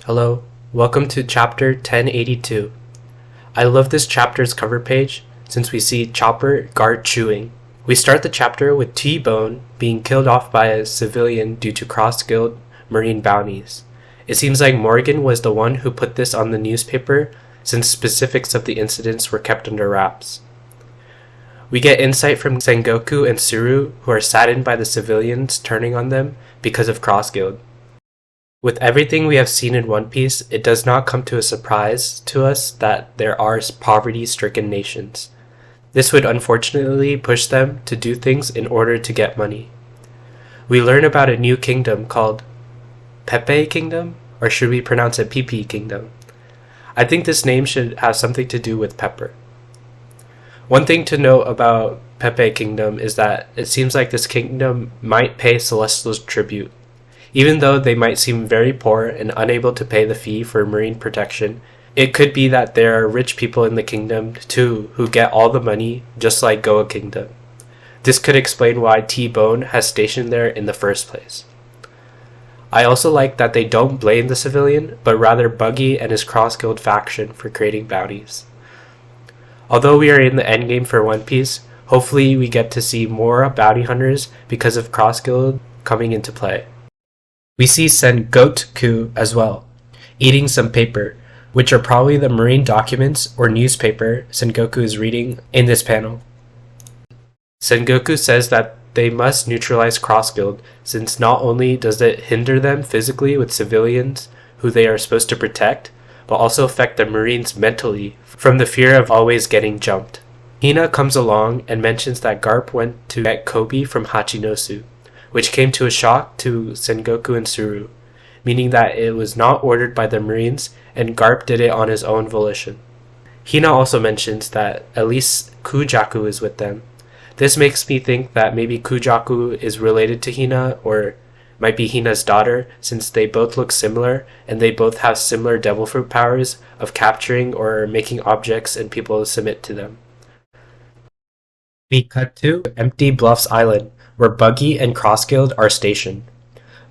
Hello, welcome to chapter 1082. I love this chapter's cover page since we see Chopper guard chewing. We start the chapter with T-Bone being killed off by a civilian due to cross-guild marine bounties. It seems like Morgan was the one who put this on the newspaper since specifics of the incidents were kept under wraps. We get insight from Sengoku and Tsuru, who are saddened by the civilians turning on them because of cross-guild. With everything we have seen in One Piece, it does not come to a surprise to us that there are poverty-stricken nations. This would unfortunately push them to do things in order to get money. We learn about a new kingdom called Pepe Kingdom, or should we pronounce it PP Kingdom? I think this name should have something to do with pepper. One thing to note about Pepe Kingdom is that it seems like this kingdom might pay Celestials tribute. Even though they might seem very poor and unable to pay the fee for marine protection, it could be that there are rich people in the kingdom too who get all the money, just like Goa Kingdom. This could explain why T-Bone has stationed there in the first place. I also like that they don't blame the civilian, but rather Buggy and his cross-guild faction for creating bounties. Although we are in the endgame for One Piece, hopefully we get to see more bounty hunters because of cross-guild coming into play. We see Sengoku as well, eating some paper, which are probably the marine documents or newspaper Sengoku is reading in this panel. Sengoku says that they must neutralize cross-guild since not only does it hinder them physically with civilians who they are supposed to protect, but also affect the marines mentally from the fear of always getting jumped. Hina comes along and mentions that Garp went to get Kobe from Hachinosu, which came to a shock to Sengoku and Tsuru, meaning that it was not ordered by the marines and Garp did it on his own volition. Hina also mentions that at least Kujaku is with them. This makes me think that maybe Kujaku is related to Hina or might be Hina's daughter, since they both look similar and they both have similar devil fruit powers of capturing or making objects and people submit to them. We cut to Empty Bluffs Island, where Buggy and Cross-Guild are stationed.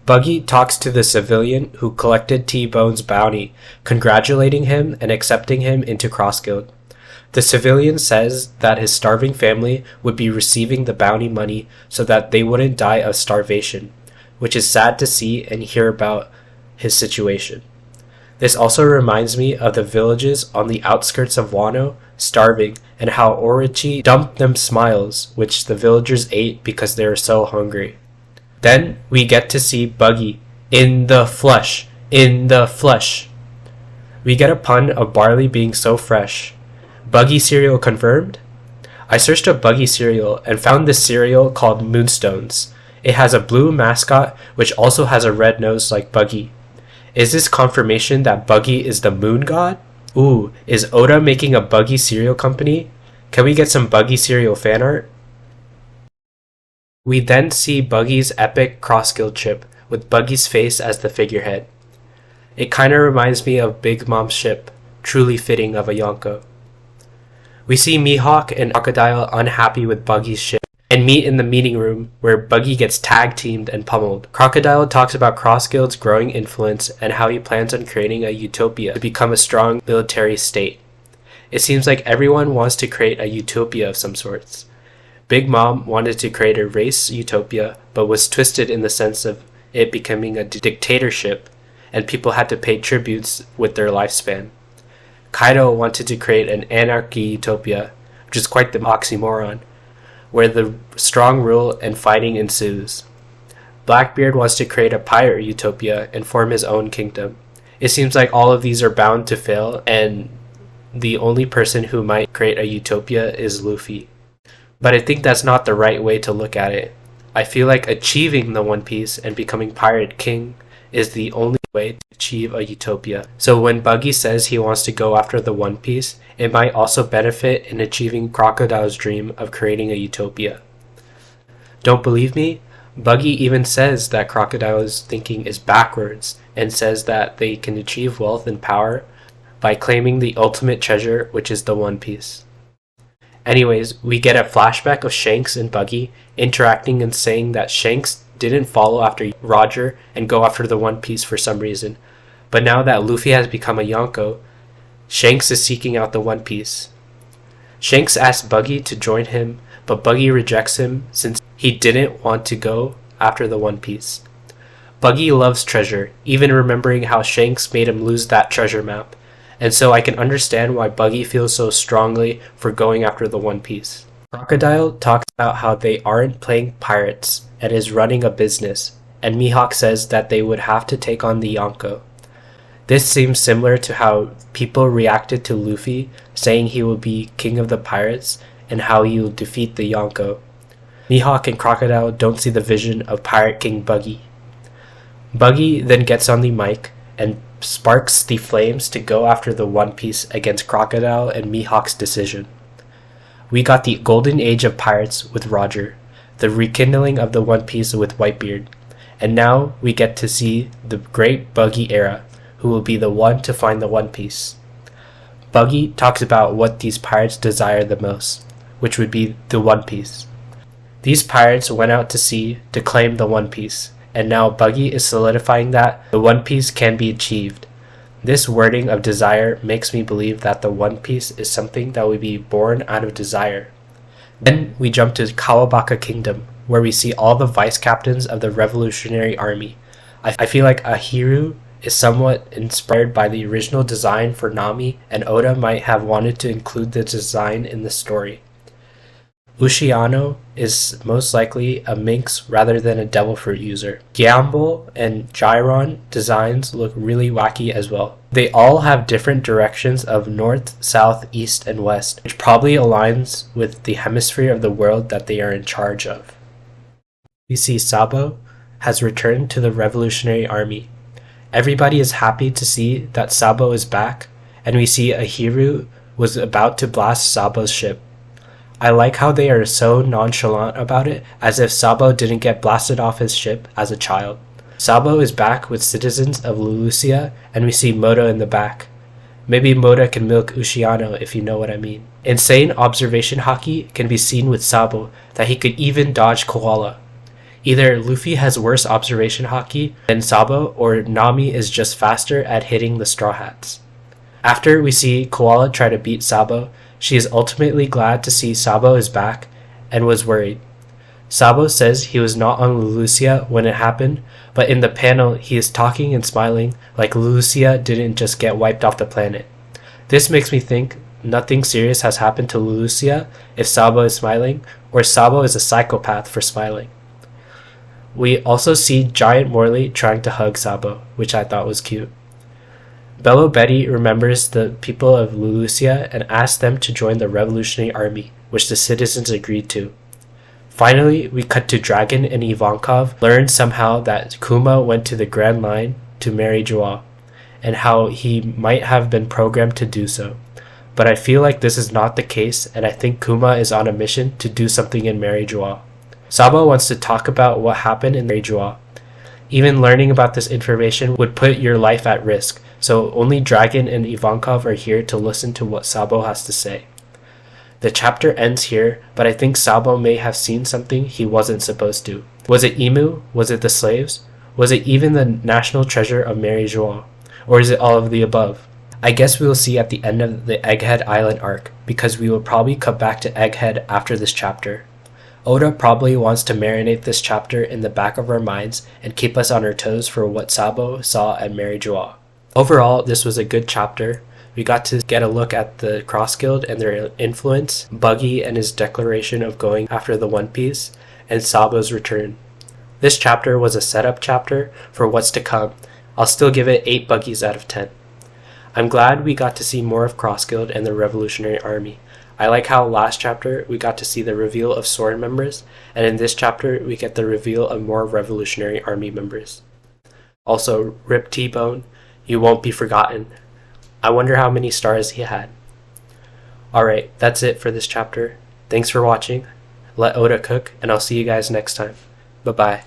Buggy talks to the civilian who collected T-Bone's bounty, congratulating him and accepting him into Cross-Guild. The civilian says that his starving family would be receiving the bounty money so that they wouldn't die of starvation, which is sad to see and hear about his situation. This also reminds me of the villages on the outskirts of Wano starving and how Orochi dumped them smiles, which the villagers ate because they were so hungry. Then we get to see Buggy in the flesh. We get a pun of barley being so fresh. Buggy cereal confirmed? I searched up Buggy cereal and found this cereal called Moonstones. It has a blue mascot which also has a red nose like Buggy. Is this confirmation that Buggy is the moon god? Ooh, is Oda making a Buggy cereal company? Can we get some Buggy cereal fan art? We then see Buggy's epic cross-guild ship with Buggy's face as the figurehead. It kinda reminds me of Big Mom's ship, truly fitting of a Yonko. We see Mihawk and Crocodile unhappy with Buggy's ship and meet in the meeting room where Buggy gets tag-teamed and pummeled. Crocodile talks about Cross-Guild's growing influence and how he plans on creating a utopia to become a strong military state. It seems like everyone wants to create a utopia of some sorts. Big Mom wanted to create a race utopia, but was twisted in the sense of it becoming a dictatorship, and people had to pay tributes with their lifespan. Kaido wanted to create an anarchy utopia, which is quite the oxymoron, where the strong rule and fighting ensues. Blackbeard wants to create a pirate utopia and form his own kingdom. It seems like all of these are bound to fail, and the only person who might create a utopia is Luffy. But I think that's not the right way to look at it. I feel like achieving the One Piece and becoming Pirate King is the only way to achieve a utopia. So when Buggy says he wants to go after the One Piece, it might also benefit in achieving Crocodile's dream of creating a utopia. Don't believe me? Buggy even says that Crocodile's thinking is backwards and says that they can achieve wealth and power by claiming the ultimate treasure, which is the One Piece. Anyways, we get a flashback of Shanks and Buggy interacting and saying that Shanks didn't follow after Roger and go after the One Piece for some reason, But now that Luffy has become a Yonko, Shanks is seeking out the One Piece. Shanks asks Buggy to join him, but Buggy rejects him since he didn't want to go after the One Piece. Buggy loves treasure, even remembering how Shanks made him lose that treasure map, and so I can understand why Buggy feels so strongly for going after the One Piece. Crocodile talks about how they aren't playing pirates and is running a business, and Mihawk says that they would have to take on the Yonko. This seems similar to how people reacted to Luffy saying he will be king of the pirates and how he will defeat the Yonko. Mihawk and Crocodile don't see the vision of Pirate King Buggy. Buggy then gets on the mic and sparks the flames to go after the One Piece against Crocodile and Mihawk's decision. We got the golden age of pirates with Roger, the rekindling of the One Piece with Whitebeard, and now we get to see the great Buggy era, who will be the one to find the One Piece. Buggy talks about what these pirates desire the most, which would be the One Piece. These pirates went out to sea to claim the One Piece, and now Buggy is solidifying that the One Piece can be achieved. This wording of desire makes me believe that the One Piece is something that would be born out of desire. Then we jump to Kawabaka Kingdom, where we see all the vice captains of the Revolutionary Army. I feel like Ahiru is somewhat inspired by the original design for Nami, and Oda might have wanted to include the design in the story. Ushiano is most likely a minx rather than a devil fruit user. Gyamble and Gyron designs look really wacky as well. They all have different directions of north, south, east, and west, which probably aligns with the hemisphere of the world that they are in charge of. We see Sabo has returned to the Revolutionary Army. Everybody is happy to see that Sabo is back, and we see Ahiru was about to blast Sabo's ship. I like how they are so nonchalant about it, as if Sabo didn't get blasted off his ship as a child. Sabo is back with citizens of Lulusia, and we see Moda in the back. Maybe Moda can milk Ushiano, if you know what I mean. Insane observation haki can be seen with Sabo, that he could even dodge Koala. Either Luffy has worse observation haki than Sabo, or Nami is just faster at hitting the Straw Hats. After we see Koala try to beat Sabo, she is ultimately glad to see Sabo is back and was worried. Sabo says he was not on Lulusia when it happened, but in the panel he is talking and smiling like Lulusia didn't just get wiped off the planet. This makes me think nothing serious has happened to Lulusia if Sabo is smiling, or Sabo is a psychopath for smiling. We also see Giant Morley trying to hug Sabo, which I thought was cute. Bello Betty remembers the people of Lulusia and asks them to join the Revolutionary Army, which the citizens agreed to. Finally, we cut to Dragon and Ivankov learn somehow that Kuma went to the Grand Line to marry Joa, and how he might have been programmed to do so. But I feel like this is not the case, and I think Kuma is on a mission to do something in Mary Joa. Sabo wants to talk about what happened in Mary Joa. Even learning about this information would put your life at risk, so only Dragon and Ivankov are here to listen to what Sabo has to say. The chapter ends here, but I think Sabo may have seen something he wasn't supposed to. Was it Emu? Was it the slaves? Was it even the national treasure of Mary Joa? Or is it all of the above? I guess we will see at the end of the Egghead Island arc, because we will probably come back to Egghead after this chapter. Oda probably wants to marinate this chapter in the back of our minds and keep us on our toes for what Sabo saw at Mary Joa. Overall, this was a good chapter. We got to get a look at the Cross Guild and their influence, Buggy and his declaration of going after the One Piece, and Sabo's return. This chapter was a setup chapter for what's to come. I'll still give it 8 Buggies out of 10. I'm glad we got to see more of Cross Guild and the Revolutionary Army. I like how last chapter we got to see the reveal of Sword members, and in this chapter we get the reveal of more Revolutionary Army members. Also, Rip T-Bone, you won't be forgotten. I wonder how many stars he had. Alright, that's it for this chapter. Thanks for watching. Let Oda cook, and I'll see you guys next time. Bye-bye.